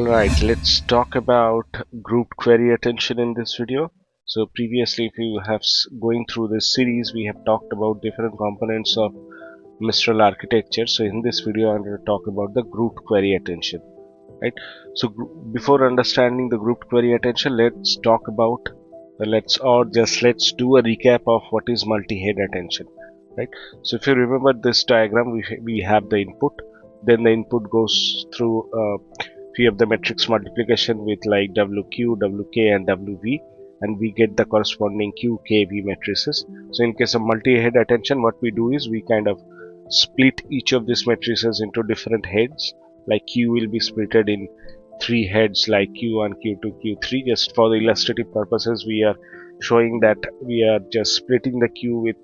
Alright, let's talk about grouped query attention in this video. So previously, if you have going through this series, we have talked about different components of Mistral architecture. So in this video, I'm going to talk about the grouped query attention. Right. So before understanding the grouped query attention, let's talk about let's do a recap of what is multi-head attention. Right. So if you remember this diagram, we have the input. Then the input goes through we have the matrix multiplication with like WQ, WK and WV, and we get the corresponding QKV matrices. So in case of multi-head attention, what we do is we kind of split each of these matrices into different heads. Like Q will be splitted in 3 heads like Q1, Q2, Q3. Just for the illustrative purposes, we are showing that we are just splitting the Q with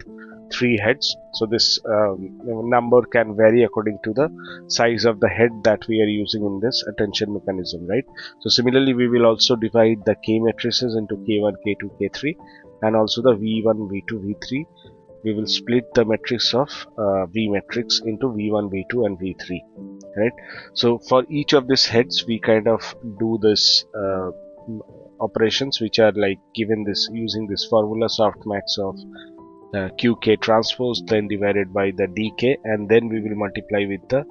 3 heads. So this number can vary according to the size of the head that we are using in this attention mechanism, right? So similarly, we will also divide the K matrices into K1, K2, K3, and also the V1, V2, V3. We will split the matrix of V matrix into V1, V2 and V3, right? So for each of these heads we kind of do this operations which are like given this using this formula softmax of QK transpose then divided by the DK, and then we will multiply with the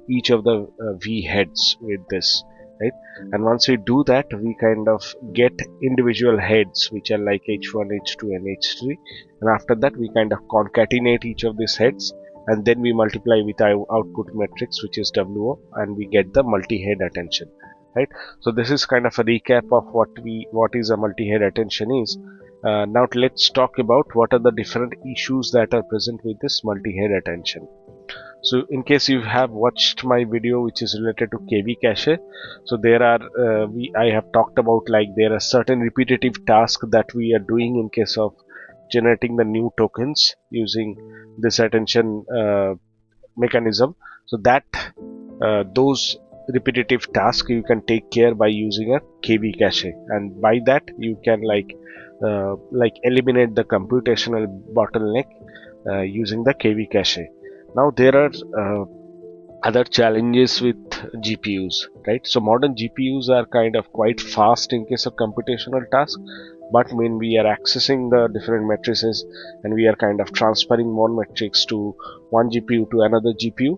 each of the V heads with this, right? And once we do that, we kind of get individual heads which are like H1, H2 and H3, and after that we kind of concatenate each of these heads, and then we multiply with our output matrix which is WO, and we get the multi-head attention, right? So this is kind of a recap of what is a multi-head attention is. Now let's talk about what are the different issues that are present with this multi-head attention. So in case you have watched my video which is related to KV cache, so there are I have talked about like there are certain repetitive tasks that we are doing in case of generating the new tokens using this attention mechanism. So that those repetitive tasks you can take care by using a KV cache, and by that you can like eliminate the computational bottleneck using the KV cache. Now there are other challenges with GPUs, right? So modern GPUs are kind of quite fast in case of computational tasks, but when we are accessing the different matrices and we are kind of transferring one matrix to one GPU to another GPU,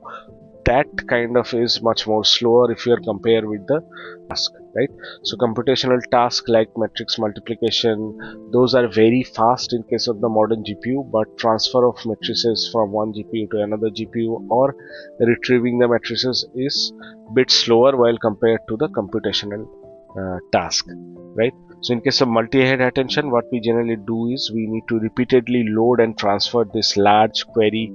that kind of is much more slower if you are compared with the task, right? So computational tasks like matrix multiplication, those are very fast in case of the modern GPU, but transfer of matrices from one GPU to another GPU or retrieving the matrices is bit slower while compared to the computational task, right? So in case of multi-head attention, what we generally do is we need to repeatedly load and transfer this large query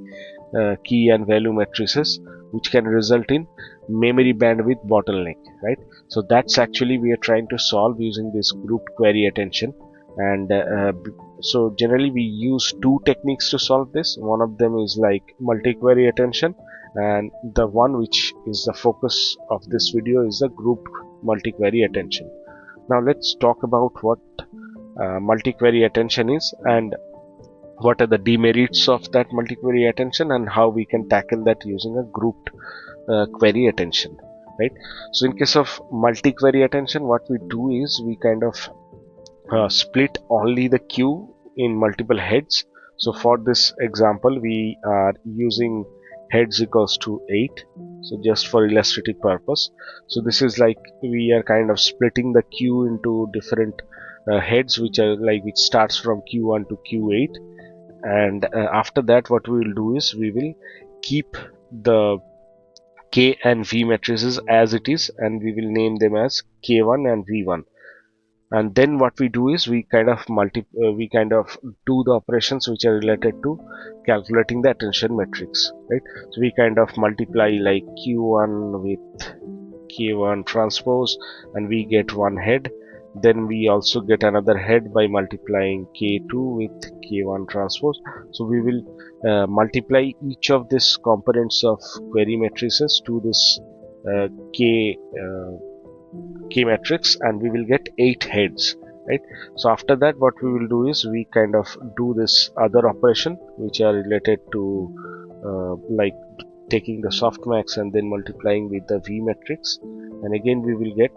key and value matrices, which can result in memory bandwidth bottleneck, right? So that's actually we are trying to solve using this grouped query attention. And so generally we use two techniques to solve this. One of them is like multi-query attention, and the one which is the focus of this video is the grouped multi-query attention. Now let's talk about what multi-query attention is and what are the demerits of that multi-query attention and how we can tackle that using a grouped query attention, right? So in case of multi-query attention, what we do is we kind of split only the queue in multiple heads. So for this example, we are using heads equals to 8, so just for illustrative purpose. So this is like we are kind of splitting the queue into different heads which starts from Q1 to Q8, and after that what we will do is we will keep the K and V matrices as it is, and we will name them as K1 and V1. And then what we do is we kind of do the operations which are related to calculating the attention matrix, right? So we kind of multiply like Q1 with K1 transpose and we get one head. Then we also get another head by multiplying K2 with K1 transpose. So we will multiply each of these components of query matrices to this K matrix, and we will get 8 heads, right? So after that what we will do is we kind of do this other operation which are related to like taking the softmax and then multiplying with the V matrix, and again we will get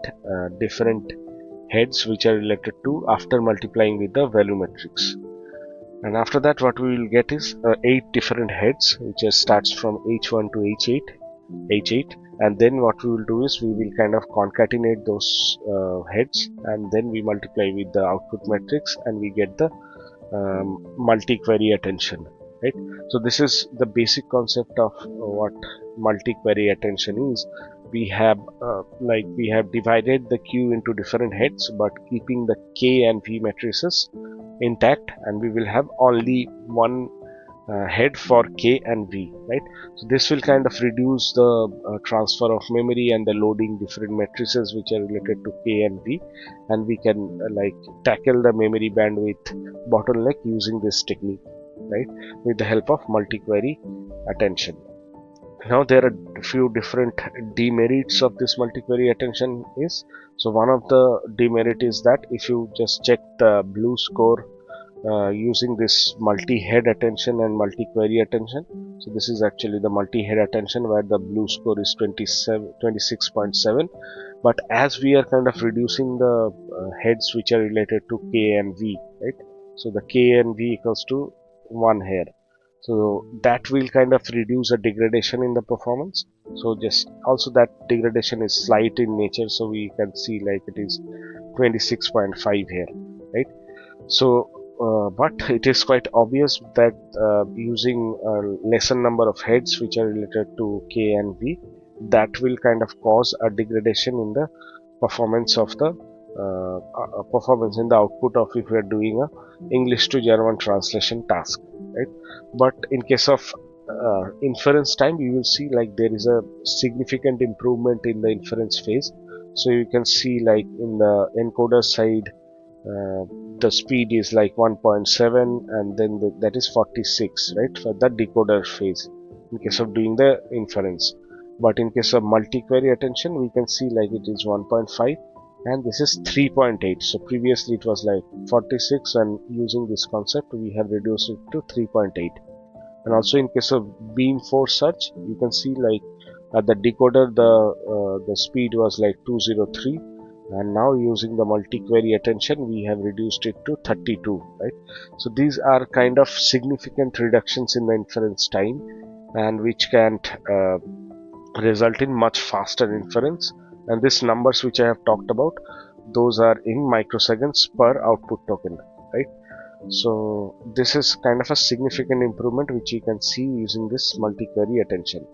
different heads which are related to after multiplying with the value matrix. And after that what we will get is 8 different heads which starts from h1 to h8, and then what we will do is we will kind of concatenate those heads, and then we multiply with the output matrix and we get the multi-query attention, right? So this is the basic concept of what multi-query attention is. We have divided the queue into different heads but keeping the k and v matrices intact, and we will have only one head for k and v, right? So this will kind of reduce the transfer of memory and the loading different matrices which are related to k and v, and we can tackle the memory bandwidth bottleneck using this technique, right, with the help of multi-query attention. Now there are a few different demerits of this multi-query attention is, so one of the demerit is that if you just check the blue score using this multi-head attention and multi-query attention. So this is actually the multi-head attention where the blue score is 26.7, but as we are kind of reducing the heads which are related to k and v, right? So the k and v equals to 1 here. So that will kind of reduce a degradation in the performance. So just also that degradation is slight in nature, so we can see like it is 26.5 here, right? So but it is quite obvious that using a lesser number of heads which are related to k and v, that will kind of cause a degradation in the performance of the performance in the output of if we are doing a English to German translation task, right? But in case of inference time, you will see like there is a significant improvement in the inference phase. So you can see like in the encoder side uh, the speed is like 1.7, and then that is 46, right, for the decoder phase in case of doing the inference. But in case of multi-query attention, we can see like it is 1.5 and this is 3.8. So previously it was like 46, and using this concept we have reduced it to 3.8. And also in case of beam force search, you can see like at the decoder the speed was like 203, and now using the multi-query attention we have reduced it to 32, right? So these are kind of significant reductions in the inference time, and which can result in much faster inference. And these numbers which I have talked about, those are in microseconds per output token, right? So this is kind of a significant improvement which you can see using this multi-query attention.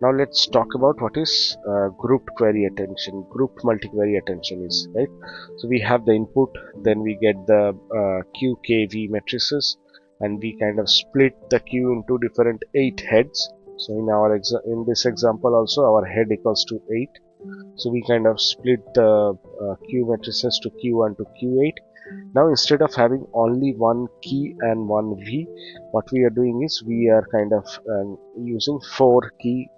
Now let's talk about what is grouped query attention. Grouped multi-query attention is, right? So we have the input, then we get the Q, K, V matrices, and we kind of split the Q into different 8 heads. So in this example also our head equals to 8. So we kind of split the Q matrices to Q1 to Q8. Now instead of having only one key and one V, what we are doing is we are kind of using 4 key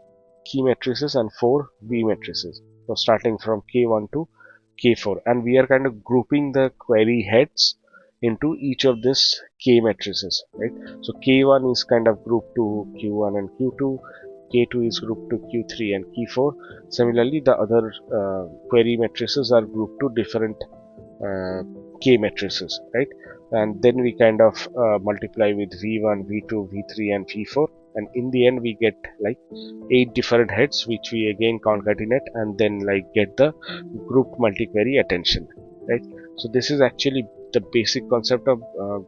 matrices and 4 V matrices. So starting from K1 to K4, and we are kind of grouping the query heads into each of these K matrices, right? So K1 is kind of grouped to Q1 and Q2, K2 is grouped to Q3 and Q4. Similarly, the other query matrices are grouped to different uh, K matrices, right? And then we kind of multiply with V1, V2, V3 and V4, and in the end we get like 8 different heads which we again concatenate and then like get the grouped multi-query attention, right? So this is actually the basic concept of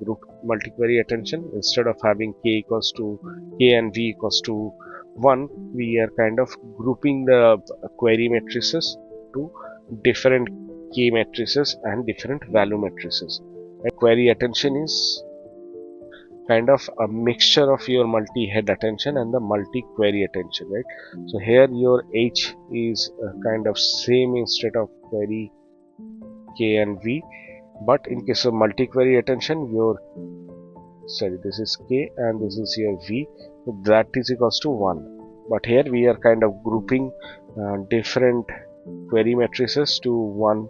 grouped multi-query attention. Instead of having k equals to k and v equals to 1, we are kind of grouping the query matrices to different k matrices and different value matrices. Query attention is kind of a mixture of your multi-head attention and the multi-query attention, right? So here your H is kind of same instead of query K and V, but in case of multi-query attention, this is K and this is your V, so that is equals to 1. But here we are kind of grouping different query matrices to one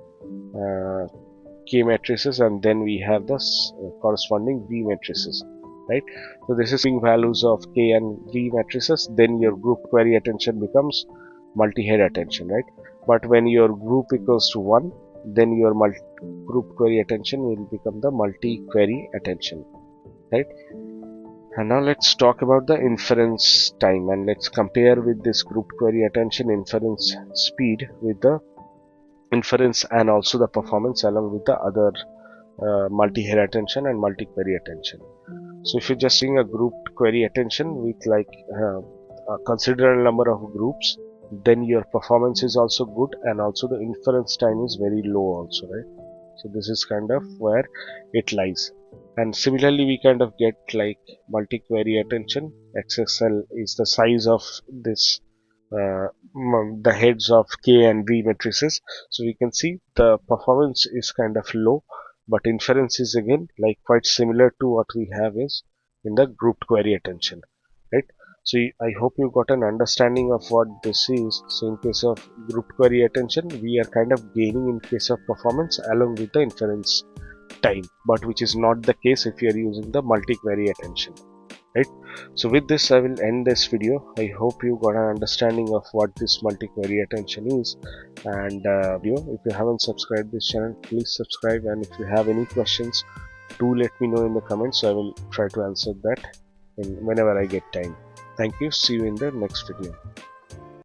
K matrices, and then we have the corresponding V matrices, right? So this is being values of K and V matrices, then your group query attention becomes multi-head attention, right? but when your group equals to 1, then your group query attention will become the multi-query attention, right? And now let's talk about the inference time, and let's compare with this group query attention inference speed with the inference and also the performance along with the other multi-head attention and multi-query attention. So if you're just doing a grouped query attention with like a considerable number of groups, then your performance is also good and also the inference time is very low also, right? So this is kind of where it lies. And similarly, we kind of get like multi-query attention. XSL is the size of this the heads of K and V matrices. So we can see the performance is kind of low, but inference is again like quite similar to what we have is in the grouped query attention, right? So I hope you got an understanding of what this is. So in case of grouped query attention, we are kind of gaining in case of performance along with the inference time, but which is not the case if you are using the multi-query attention, right? So with this I will end this video. I hope you got an understanding of what this multi-query attention is. And if you haven't subscribed this channel, please subscribe, and if you have any questions, do let me know in the comments, so I will try to answer that whenever I get time. Thank you. See you in the next video.